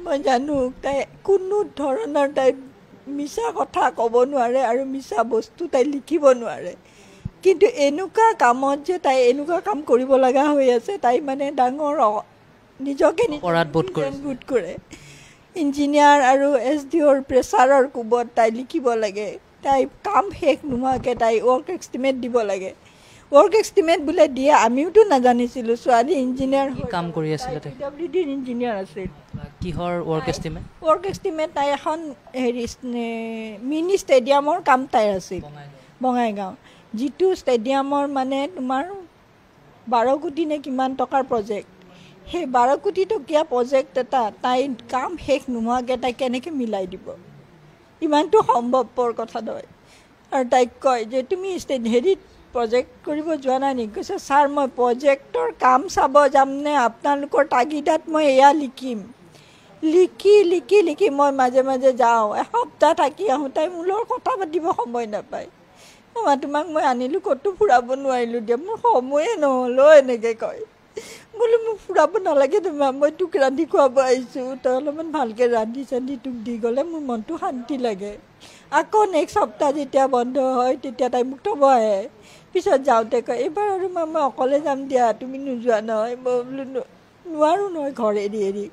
মই জানো তাই কোনো ধৰণৰ তাই মিছা কথা ক'ব নোৱাৰে আৰু মিছা বস্তু তাই লিখিব নোৱাৰে কিন্তু এনেকুৱা কামত যে তাই এনেকুৱা কাম কৰিব লগা হৈ আছে তাই মানে ডাঙৰ নিজকে অপৰাধ বোধ কৰে ইঞ্জিনিয়াৰ আৰু SDOৰ প্ৰেছাৰৰ কোবত তাই লিখিব লাগে তাই কাম শেষ নোহোৱাকৈ তাই ৱৰ্ক এষ্টিমেট দিব লাগে ৱৰ্ক এষ্টিমেট বোলে দিয়ে আমিওতো নাজানিছিলোঁ ছোৱালী ইঞ্জিনিয়াৰ কাম কৰি আছিলে PWDৰ ইঞ্জিনিয়াৰ আছিল কিহৰ ৱৰ্ক এষ্টিমেট তাই এখন হেৰি মিনি ষ্টেডিয়ামৰ কাম তাইৰ আছিল বঙাইগাঁও যিটো ষ্টেডিয়ামৰ মানে তোমাৰ 12 কোটি নে কিমান টকাৰ প্ৰজেক্ট সেই 12 কোটি টকীয়া প্ৰজেক্ট এটা তাই কাম শেষ নোহোৱাকৈ তাই কেনেকৈ মিলাই দিব ইমানটো সম্ভৱপৰ কথা নহয় আৰু তাইক কয় যে তুমি হেৰিত প্ৰজেক্ট কৰিব যোৱা নাই নেকি কৈছে ছাৰ মই প্ৰজেক্টৰ কাম চাব যামনে আপোনালোকৰ তাগিদাত মই এয়া লিখিম লিখি মই মাজে মাজে যাওঁ এসপ্তাহ থাকি আহোঁ তাই মোৰ লগত কথা পাতিব সময় নাপায় তোমাক মই আনিলোঁ ক'তো ফুৰাব নোৱাৰিলোঁ দিয়া মোৰ সময়ে নহ'লেও এনেকৈ কয় বোলো মোক ফুৰাব নালাগে তোমাক মই তোক ৰান্ধি খুৱাব আহিছোঁ তই অলপমান ভালকৈ ৰান্ধি চান্ধি তোক দি গ'লে মোৰ মনটো শান্তি লাগে আকৌ নেক্সট সপ্তাহ যেতিয়া বন্ধ হয় তেতিয়া তাই মোক থ'ব আহে পিছত যাওঁতে কয় এইবাৰ আৰু মই অকলে যাম দিয়া তুমি নোযোৱা নহয় মই বোলো নোৱাৰোঁ নহয় ঘৰ এৰি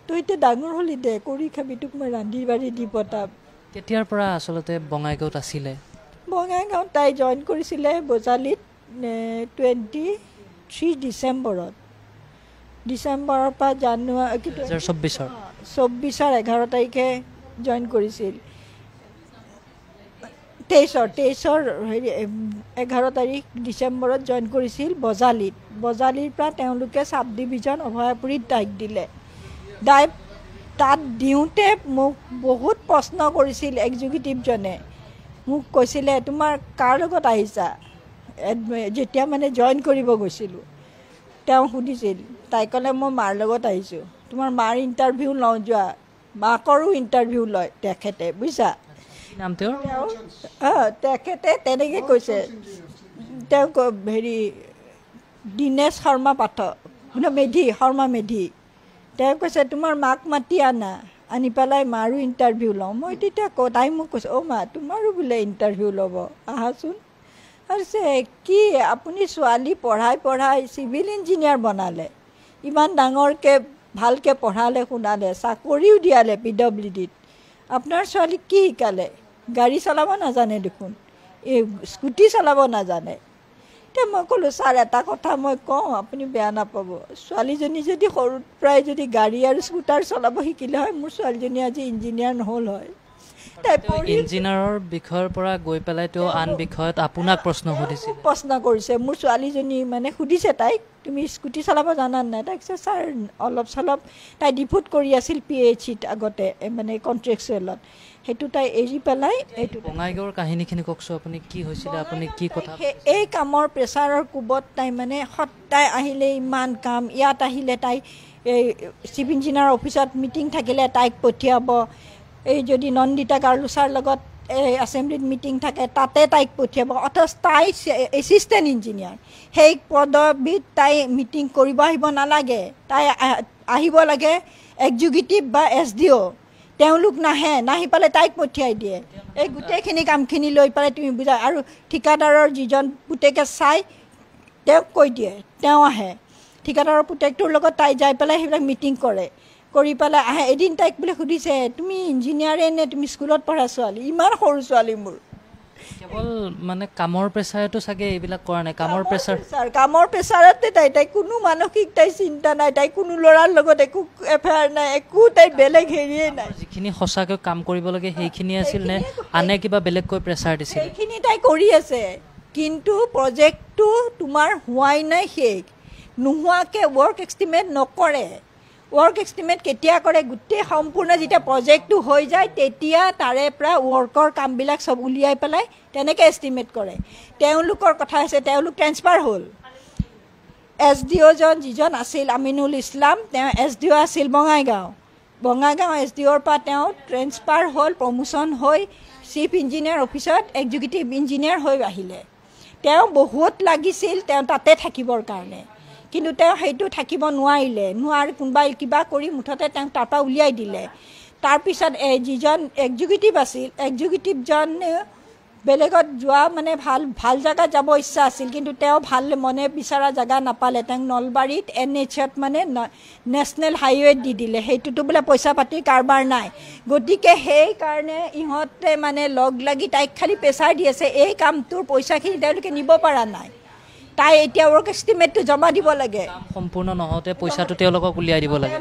তই এতিয়া ডাঙৰ হ'লি দে কৰি খাবি তোক মই ৰান্ধি বাঢ়ি দি পঠাম কেতিয়াৰ পৰা আচলতে বঙাইগাঁৱত আছিলে বঙাইগাঁৱত তাই জইন কৰিছিলে বজালীত 23 ডিচেম্বৰৰ পৰা জানুৱাৰী 2024 11 তাৰিখে জইন কৰিছিল 23 হেৰি 11 তাৰিখ ডিচেম্বৰত জইন কৰিছিল বজালীৰ পৰা তেওঁলোকে চাব ডিভিজন অভয়াপুৰীত তাইক দিলে তাত দিওঁতে মোক বহুত প্ৰশ্ন কৰিছিল এক্সিকিউটিভজনে মোক কৈছিলে তোমাৰ কাৰ লগত আহিছা যেতিয়া মানে জইন কৰিব গৈছিলোঁ তেওঁ সুধিছিল তাই ক'লে মই মাৰ লগত আহিছোঁ তোমাৰ মাৰ ইণ্টাৰভিউ লওঁ যোৱা মাকৰো ইণ্টাৰভিউ লয় তেখেতে বুজিছা তেখেতে তেনেকৈ কৈছে তেওঁ হেৰি দীনেশ শৰ্মা পাঠক শৰ্মা মেধি তেওঁ কৈছে তোমাৰ মাক মাতি আনি পেলাই মাৰো ইণ্টাৰভিউ লওঁ মই তেতিয়া তাই মোক কৈছে অ' মা তোমাৰো বোলে ইণ্টাৰভিউ ল'ব আহাচোন আৰু কি আপুনি ছোৱালী পঢ়াই চিভিল ইঞ্জিনিয়াৰ বনালে ইমান ডাঙৰকৈ ভালকৈ পঢ়ালে শুনালে চাকৰিও দিয়ালে PWDত আপোনাৰ ছোৱালীক কি শিকালে গাড়ী চলাব নাজানে দেখোন এই স্কুটি চলাব নাজানে এতিয়া মই ক'লোঁ ছাৰ এটা কথা মই কওঁ আপুনি বেয়া নাপাব ছোৱালীজনী যদি সৰুৰ পৰাই যদি গাড়ী আৰু স্কুটাৰ চলাব শিকিলে হয় মোৰ ছোৱালীজনী আজি ইঞ্জিনিয়াৰ নহ'ল হয় ইঞ্জিনিয়াৰৰ বিষয়ৰ পৰা গৈ পেলাই তেওঁ আন বিষয়ত আপোনাক প্ৰশ্ন কৰিছে মোৰ ছোৱালীজনী মানে সুধিছে তাইক তুমি স্কুটি চলাব জানা নাই তাইক কৈছে ছাৰ অলপ চলপ তাই ডিভোট কৰি আছিল PHCত আগতে মানে কণ্ট্ৰেকচুৱেলত সেইটো তাই এৰি পেলাই এইটো বঙাইগাঁৱৰ কাহিনীখিনি কওকচোন আপুনি কি হৈছিলে আপুনি কি কথা এই কামৰ প্ৰেছাৰৰ কোবত তাই মানে সদায় আহিলে ইমান কাম ইয়াত আহিলে তাই এই চিফ ইঞ্জিনিয়াৰ অফিচত মিটিং থাকিলে তাইক পঠিয়াব এই যদি নন্দিতা গাৰ্লুছাৰ লগত এই এছেম্বলিত মিটিং থাকে তাতে তাইক পঠিয়াব অথচ তাই এছিষ্টেণ্ট ইঞ্জিনিয়াৰ সেই পদবীত তাই মিটিং কৰিব আহিব নালাগে তাই আহিব লাগে এক্সিকিউটিভ বা SDO তেওঁলোক নাহি পেলাই তাইক পঠিয়াই দিয়ে এই গোটেইখিনি কামখিনি লৈ পেলাই তুমি বুজা আৰু ঠিকাদাৰৰ যিজন পুতেকে চাই তেওঁক কৈ দিয়ে তেওঁ আহে ঠিকাদাৰৰ পুতেকটোৰ লগত তাই যাই পেলাই সেইবিলাক মিটিং কৰি পেলাই আহে এদিন তাইক বোলে সুধিছে তুমি ইঞ্জিনিয়াৰে নে তুমি স্কুলত পঢ়া ছোৱালী ইমান সৰু ছোৱালী মোৰ কেৱল মানে কামৰ প্ৰেছাৰটো চাগে এইবিলাক কৰা নাই কামৰ প্ৰেছাৰতে তাই কোনো মানসিক তাই চিন্তা নাই তাই কোনো ল'ৰাৰ লগত একো এফেয়াৰ নাই একো তাই বেলেগ হেৰিয়ে নাই যিখিনি সঁচাকৈ কাম কৰিব লাগে সেইখিনি আছিল নে আনে কিবা বেলেগকৈ প্ৰেছাৰ দিছিল সেইখিনি তাই কৰি আছে কিন্তু প্ৰজেক্টটো তোমাৰ হোৱাই নাই শেষ নোহোৱাকৈ ৱৰ্ক এষ্টিমেট নকৰে ৱৰ্ক এষ্টিমেট কেতিয়া কৰে গোটেই সম্পূৰ্ণ যেতিয়া প্ৰজেক্টটো হৈ যায় তেতিয়া তাৰে পৰা ৱৰ্কৰ কামবিলাক চব উলিয়াই পেলাই তেনেকৈ এষ্টিমেট কৰে তেওঁলোকৰ কথা হৈছে তেওঁলোক ট্ৰেন্সফাৰ হ'ল SDOজন যিজন আছিল আমিনুল ইছলাম তেওঁ SDO আছিল বঙাইগাঁও SDOৰ পৰা তেওঁ ট্ৰেন্সফাৰ হ'ল প্ৰমোশ্যন হৈ চিফ ইঞ্জিনিয়াৰ অফিচত এক্সিকিউটিভ ইঞ্জিনিয়াৰ হৈ আহিলে তেওঁ বহুত লাগিছিল তেওঁ তাতে থাকিবৰ কাৰণে কিন্তু তেওঁ সেইটো থাকিব নোৱাৰিলে কোনোবাই কিবা কৰি মুঠতে তেওঁক তাৰ পৰা উলিয়াই দিলে তাৰপিছত যিজন এক্সিকিউটিভ আছিল এক্সিকিউটিভজন বেলেগত যোৱা মানে ভাল জেগাত যাব ইচ্ছা আছিল কিন্তু তেওঁ ভাল মনে বিচৰা জেগা নাপালে তেওঁক নলবাৰীত NHত মানে নেশ্যনেল হাইৱেত দি দিলে সেইটোতো বোলে পইচা পাতি কাৰবাৰ নাই গতিকে সেইকাৰণে ইহঁতে মানে লগ লাগি তাইক খালি প্ৰেছাৰ দি আছে এই কামটোৰ পইচাখিনি তেওঁলোকে নিব পৰা নাই তাই এতিয়া ৱৰ্ক এষ্টিমেটটো জমা দিব লাগে সম্পূৰ্ণ নহওঁতে পইচাটো তেওঁলোকক উলিয়াই দিব লাগে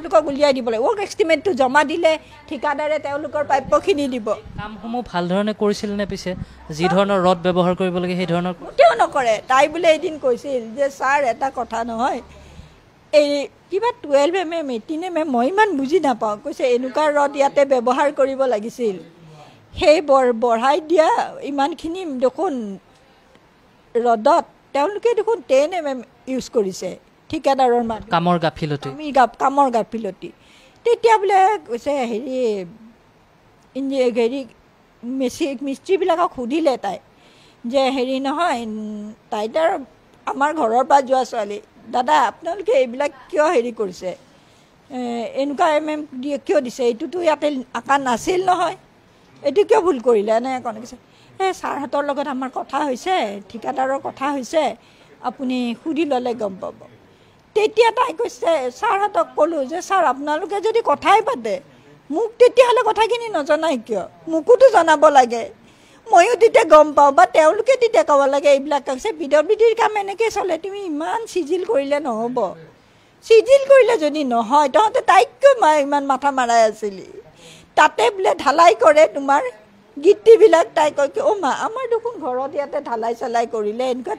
ৱৰ্ক এষ্টিমেটটো জমা দিলে ঠিকাদাৰে তেওঁলোকৰ প্ৰাপ্যখিনি দিব কামসমূহ ভাল ধৰণে কৰিছিল নে পিছে যি ধৰণৰ ৰদ ব্যৱহাৰ কৰিব লাগে সেই ধৰণৰ কিয় নকৰে তাই বোলে এদিন কৈছিল যে ছাৰ এটা কথা নহয় এই কিবা 12 mm 18 mm মই ইমান বুজি নাপাওঁ কৈছে এনেকুৱা ৰদ ইয়াতে ব্যৱহাৰ কৰিব লাগিছিল সেই বঢ়াই দিয়া ইমানখিনি দেখোন ৰদত তেওঁলোকে দেখোন 10 mm ইউজ কৰিছে ঠিকাদাৰৰ মানুহ কামৰ গাফিলতি তেতিয়া বোলে কৈছে হেৰি মিস্ত্ৰীবিলাকক সুধিলে তাই যে হেৰি নহয় তাই তাৰ আমাৰ ঘৰৰ পৰা যোৱা ছোৱালী দাদা আপোনালোকে এইবিলাক কিয় হেৰি কৰিছে এনেকুৱা MM কিয় দিছে এইটোতো ইয়াতে আঁকা নাছিল নহয় এইটো কিয় ভুল কৰিলে এনেকৈ কৈছে ছাৰহঁতৰ লগত আমাৰ কথা হৈছে ঠিকাদাৰৰ কথা হৈছে আপুনি সুধি ল'লে গম পাব তেতিয়া তাই কৈছে ছাৰহঁতক ক'লোঁ যে ছাৰ আপোনালোকে যদি কথাই পাতে মোক তেতিয়াহ'লে কথাখিনি নজনাই কিয় মোকোতো জনাব লাগে ময়ো তেতিয়া গম পাওঁ বা তেওঁলোকে তেতিয়া ক'ব লাগে এইবিলাক কৈছে PWDৰ কাম এনেকৈ চলে তুমি ইমান চিজিল কৰিলে নহ'ব চিজিল কৰিলে যদি নহয় তহঁতে তাইক কিয় ইমান মাথা মাৰাই আছিলি তাতে বোলে ঢালাই কৰে তোমাৰ গিট্টিবিলাক তাই কয় কি মা আমাৰ দেখোন ঘৰত ইয়াতে ঢালাই চালাই কৰিলে এনেকুৱা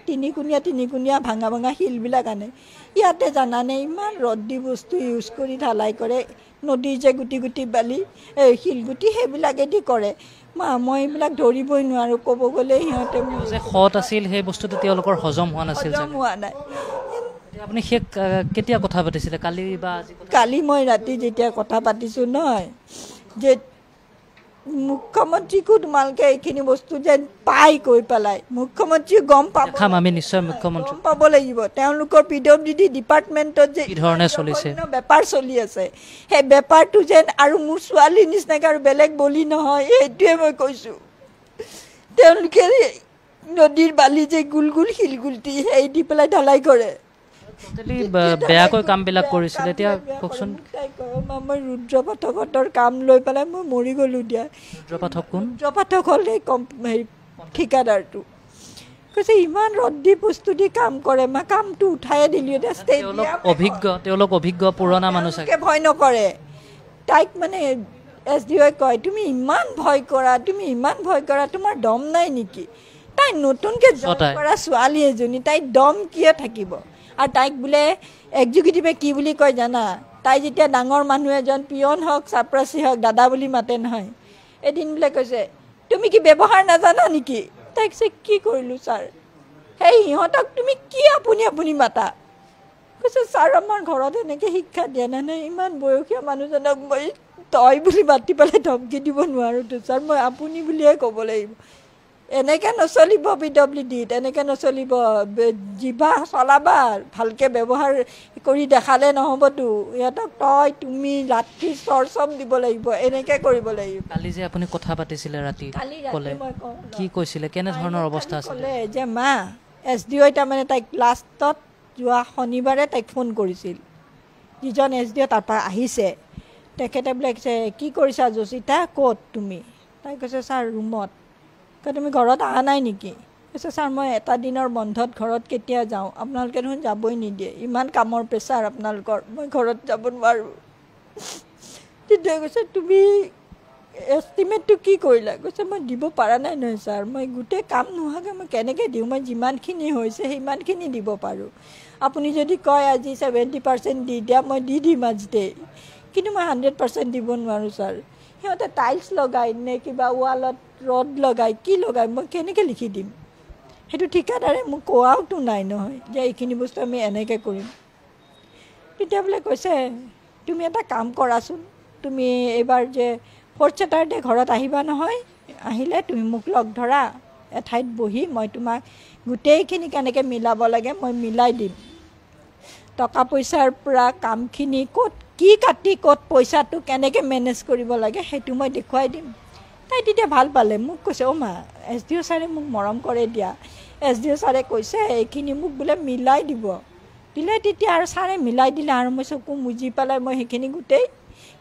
তিনিকুণীয়া ভাঙা শিলবিলাক আনে ইয়াতে জানানে ইমান ৰদ দি বস্তু ইউজ কৰি ঢালাই কৰে নদীৰ যে গুটি বালি শিলগুটি সেইবিলাকেদি কৰে মা মই এইবিলাক ধৰিবই নোৱাৰোঁ ক'ব গ'লে সিহঁতে যে খত আছিল সেই বস্তুটো তেওঁলোকৰ হজম হোৱা নাছিল হোৱা নাই আপুনি কেতিয়া কথা পাতিছিলে কালি মই ৰাতি যেতিয়া কথা পাতিছোঁ নহয় যে মুখ্যমন্ত্ৰীকো তোমালোকে এইখিনি বস্তু যেন পাই কৈ পেলাই মুখ্যমন্ত্ৰীয়ে গম আমি নিশ্চয় মুখ্যমন্ত্ৰী পাব লাগিব তেওঁলোকৰ PWD ডিপাৰ্টমেণ্টত যে ধৰণে চলিছে বেপাৰ চলি আছে সেই বেপাৰটো যেন আৰু মোৰ ছোৱালীৰ নিচিনাকৈ আৰু বেলেগ বলি নহয় এইটোৱে মই কৈছোঁ তেওঁলোকে নদীৰ বালি যে গুল শিলগুটি সেই দি পেলাই ঢালাই কৰে বেয়াকৈ কামবিলাক কৰিছিল এতিয়া কওকচোন মই ৰুদ্ৰপাঠকহঁতৰ কাম লৈ পেলাই মই মৰি গ'লোঁ দিয়া ৰুদ্ৰপাঠক হ'ল এই ঠিকাদাৰটো কৈছে ইমান ৰদ দি বস্তু দি কাম কৰে মই কামটো উঠাই দিলোঁ তেওঁলোক অভিজ্ঞ পুৰণা মানুহ ভয় নকৰে তাইক মানে SDOই কয় তুমি ইমান ভয় কৰা তোমাৰ দম নাই নেকি তাই নতুনকৈ জইন কৰা ছোৱালী এজনী তাইৰ দম কিয় থাকিব আৰু তাইক বোলে এক্সিকিউটিভে কি বুলি কয় জানা তাই যেতিয়া ডাঙৰ মানুহ এজন পিয়ন হওক চাপ্ৰাচী হওক দাদা বুলি মাতে নহয় এদিন বোলে কৈছে তুমি কি ব্যৱহাৰ নাজানা নেকি তাইক কৈছে কি কৰিলোঁ ছাৰ সেই সিহঁতক তুমি কি আপুনি মাতা কৈছে ছাৰ আমাৰ ঘৰত এনেকৈ শিক্ষা দিয়া নাই ইমান বয়সীয়া মানুহজনক মই তই বুলি মাতি পেলাই ধমকি দিব নোৱাৰোঁতো ছাৰ মই আপুনি বুলিয়ে ক'ব লাগিব এনেকৈ নচলিব PWDত এনেকৈ নচলিব জিভা চলাবা ভালকৈ ব্যৱহাৰ কৰি দেখালে নহ'বতো সিহঁতক তুমি লাঠি চব দিব লাগিব এনেকৈ কৰিব লাগিব কালি যে আপুনি কথা পাতিছিলে ৰাতি ক'লে কি কৈছিলে কেনেধৰণৰ অৱস্থা আছিলে যে মা SDOই তাৰমানে তাইক লাষ্টত যোৱা শনিবাৰে তাইক ফোন কৰিছিল যিজন SDO তাৰ পৰা আহিছে তেখেতে বোলে কৈছে কি কৰিছা জোচিতা ক'ত তুমি তাই কৈছে ছাৰ ৰুমত তুমি ঘৰত অহা নাই নেকি কৈছে ছাৰ মই এটা দিনৰ বন্ধত ঘৰত কেতিয়া যাওঁ আপোনালোকে দেখোন যাবই নিদিয়ে ইমান কামৰ প্ৰেছাৰ আপোনালোকৰ মই ঘৰত যাব নোৱাৰোঁ তেতিয়া কৈছে তুমি এষ্টিমেটটো কি কৰিলা কৈছে মই দিব পৰা নাই নহয় ছাৰ মই গোটেই কাম নোহোৱাকৈ মই কেনেকৈ দিওঁ মই যিমানখিনি হৈছে সিমানখিনি দিব পাৰোঁ আপুনি যদি কয় আজি 70% দি দিয়া মই দি দিম আজিতেই কিন্তু মই 100% দিব নোৱাৰোঁ ছাৰ সিহঁতে টাইলছ লগাই নে কিবা ৱালত ৰদ লগাই কি লগাই মই কেনেকৈ লিখি দিম সেইটো ঠিকাদাৰে মোক কোৱাওতো নাই নহয় যে এইখিনি বস্তু আমি এনেকৈ কৰিম তেতিয়া বোলে কৈছে তুমি এটা কাম কৰাচোন তুমি এইবাৰ যে 4th Saturday ঘৰত আহিবা নহয় আহিলে তুমি মোক লগ ধৰা এঠাইত বহি মই তোমাক গোটেইখিনি কেনেকৈ মিলাব লাগে মই মিলাই দিম টকা পইচাৰ পৰা কামখিনি ক'ত কি কাটি ক'ত পইচাটো কেনেকৈ মেনেজ কৰিব লাগে সেইটো মই দেখুৱাই দিম। তাই তেতিয়া ভাল পালে, মোক কৈছে অ' মা SDO ছাৰে মোক মৰম কৰে দিয়া, SDO ছাৰে কৈছে এইখিনি মোক বোলে মিলাই দিব, দিলে তেতিয়া আৰু ছাৰে মিলাই দিলে আৰু মই চকু মুজি পেলাই মই সেইখিনি গোটেই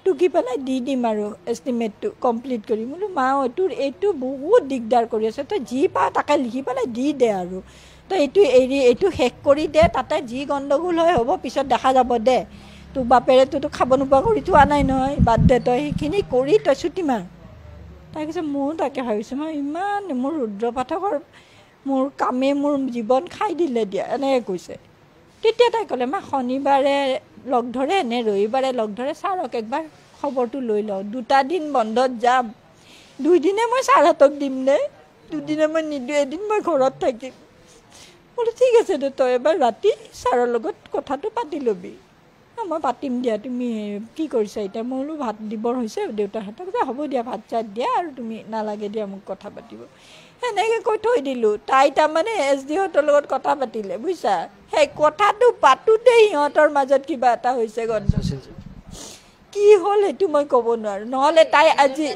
টুকি পেলাই দি দিম আৰু এষ্টিমেটটো কমপ্লিট কৰি। বোলো মা এইটো বহুত দিগদাৰ কৰি আছে, তই যি পা তাকে লিখি পেলাই দি দে আৰু তই এইটো শেষ কৰি দে, তাতে যি গণ্ডগোল হয় হ'ব পিছত দেখা যাব দে, তোৰ বাপেৰেতো খাব নোপোৱা কৰি থোৱা নাই নহয়, বাদ দে তই সেইখিনি কৰি তই ছুটি মাৰ। তাই কৈছে ময়ো তাকে ভাবিছোঁ, মই ইমান মোৰ ৰুদ্ৰ পাঠকৰ মোৰ কামে মোৰ জীৱন খাই দিলে দিয়া, এনেকৈ কৈছে। তেতিয়া তাই ক'লে মা শনিবাৰে লগ ধৰে নে ৰবিবাৰে লগ ধৰে, ছাৰক একবাৰ খবৰটো লৈ লওঁ, 2টা দিন বন্ধত যাম, 2 দিনে মই ছাৰহঁতক দিম নে, 2 দিনে মই নিদিওঁ, এদিন মই ঘৰত থাকিম। বোলো ঠিক আছে দে, তই এবাৰ ৰাতি ছাৰৰ লগত কথাটো পাতি ল'বি। মই পাতিম দিয়া, তুমি কি কৰিছা এতিয়া? মই বোলো ভাত দিবৰ হৈছে দেউতাৰ হাতত, হ'ব দিয়া ভাত চাত দিয়া আৰু তুমি নালাগে দিয়া মোক কথা পাতিব, সেনেকৈ কৈ থৈ দিলোঁ। তাই তাৰমানে SDOহঁতৰ লগত কথা পাতিলে বুজিছা, সেই কথাটো পাতোঁতে সিহঁতৰ মাজত কিবা এটা হৈছে, কি হ'ল সেইটো মই ক'ব নোৱাৰোঁ, নহ'লে তাই আজি